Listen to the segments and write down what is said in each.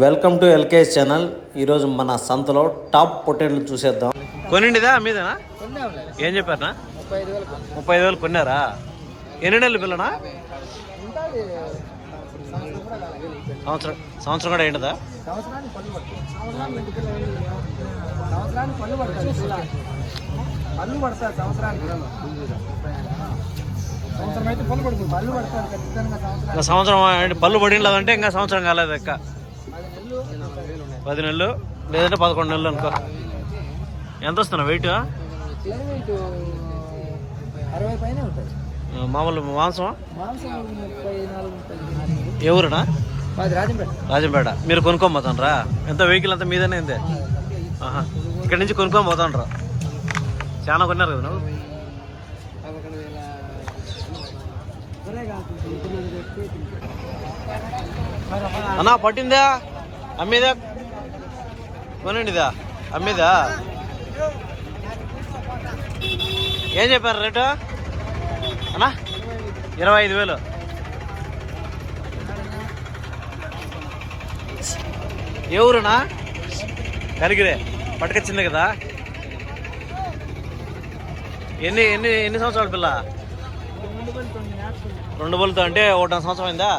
Welcome to LKS channel. ఈరోజు మన సంతలో టాప్ పొటేట్లు చూసేద్దాం. కొనిండిదా మీదేనా? ఏం చెప్పారనా? 35,000 కొన్నారా? ఎన్ని నెలలు పిల్లనా? సంవత్సరం కూడా ఏంటదా? సంవత్సరం పళ్ళు పడినదంటే ఇంకా సంవత్సరం కాలేదు ఎక్క. 10 నెలలు లేదంటే 11 నెలలు అనుకో. ఎంత వస్తున్నా వెయిట్? మామూలు మాంసం ఏ ఊరునా? రాజంపేట. మీరు కొనుక్కొని పోతానరా? ఎంత వెహికల్ అంతా మీదనే ఇంతే? ఇక్కడి నుంచి కొనుక్కొని పోతానరా? చాలా కొన్నారు కదా నువ్వు? అన్నా పట్టిందా? అమ్మేదా? కొనండిదా? అమ్మేదా? ఏం చెప్పారు రేటు అన్నా? 25,000. ఏ ఊరునా? కరిగిరే. పట్టుకొచ్చింది కదా? ఎన్ని ఎన్ని ఎన్ని సంవత్సరాల పిల్ల? 2 బళ్ళతో అంటే 1 సంవత్సరం అయిందా?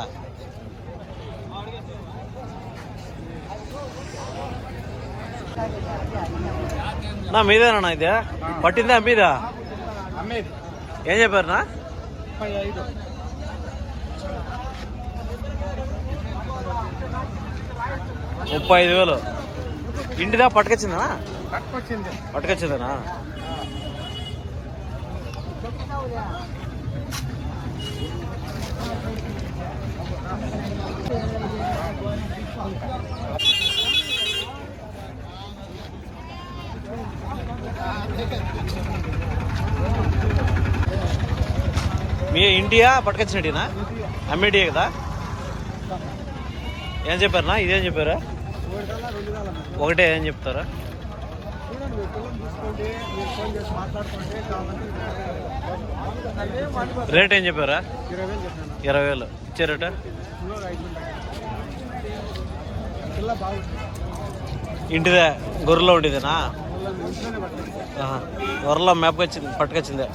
నా మీదేనా ఇది? పట్టిందా మీదా? ఏం చెప్పారునా? 35,000. ఇంటిదా పట్టుకొచ్చిందా? పట్టుకొచ్చిందేనా? మీ ఇండియా పట్టుకొచ్చినట్టేనా? అమ్మేటియే కదా? ఏం చెప్పారనా? ఇదేం చెప్పారా? ఒకటే ఏం చెప్తారా? రేట్ ఏం చెప్పారా? 20,000 ఇచ్చారట. ఇంటిదే గొర్రెలో ఉండేదేనా? గొర్రెలో మేపకొచ్చింది పట్టుకొచ్చిందే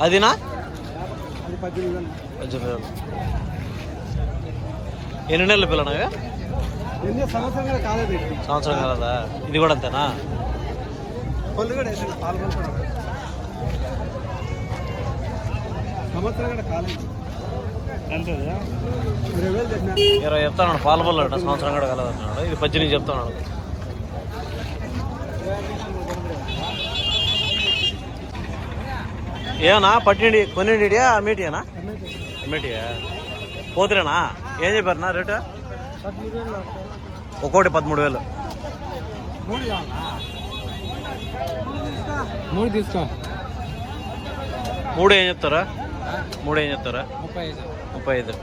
అదినా? 18,000. ఎన్ని నెలలు పిల్లనగా? సంవత్సరం కాదా? ఇది కూడా అంతేనా? ఇరవై చెప్తాను. పాల బొల్లు అంట. సంవత్సరం కూడా కలదంటున్నాడు. ఇది 18 చెప్తున్నాడు. ఏమన్నా పట్టిండి కొనిండియా? అమ్మేటియానా? అమ్మేటియా. పోతురేనా? ఏం చెప్పారనా రేటు? ఒక్కోటి 13,000. 3 తీసుకో. 3 ఏం చెప్తారా? 3 ఏం చెప్తారా? 35.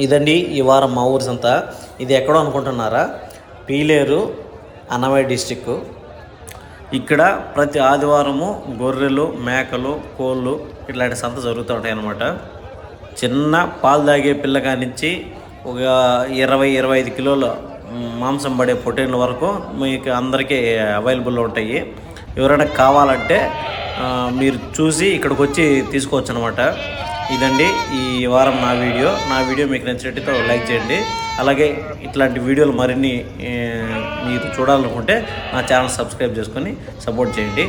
ఇదండి ఈ వారం మా ఊరి సంత. ఇది ఎక్కడో అనుకుంటున్నారా? పీలేరు, అన్నమయ్య డిస్టిక్. ఇక్కడ ప్రతి ఆదివారము గొర్రెలు, మేకలు, కోళ్ళు ఇట్లాంటి సంత జరుగుతూ ఉంటాయి అన్నమాట. చిన్న పాలు తాగే పిల్లగా నుంచి ఒక 20-25 కిలోల మాంసం పడే పొట్టేళ్ళ వరకు మీకు అందరికీ అవైలబుల్లో ఉంటాయి. ఎవరైనా కావాలంటే మీరు చూసి ఇక్కడికి వచ్చి తీసుకోవచ్చు అనమాట. ఇదండి ఈ వారం నా వీడియో మీకు నచ్చినట్టయితే లైక్ చేయండి. అలాగే ఇట్లాంటి వీడియోలు మరిన్ని మీరు చూడాలనుకుంటే నా ఛానల్ సబ్స్క్రైబ్ చేసుకొని సపోర్ట్ చేయండి.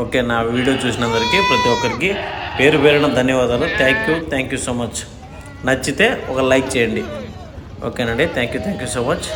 ఓకే, నా వీడియో చూసినందరికీ ప్రతి ఒక్కరికి పేరు పేరున ధన్యవాదాలు. Thank you so much. నచ్చితే ఒక లైక్ చేయండి. ఓకేనండి. Thank you so much.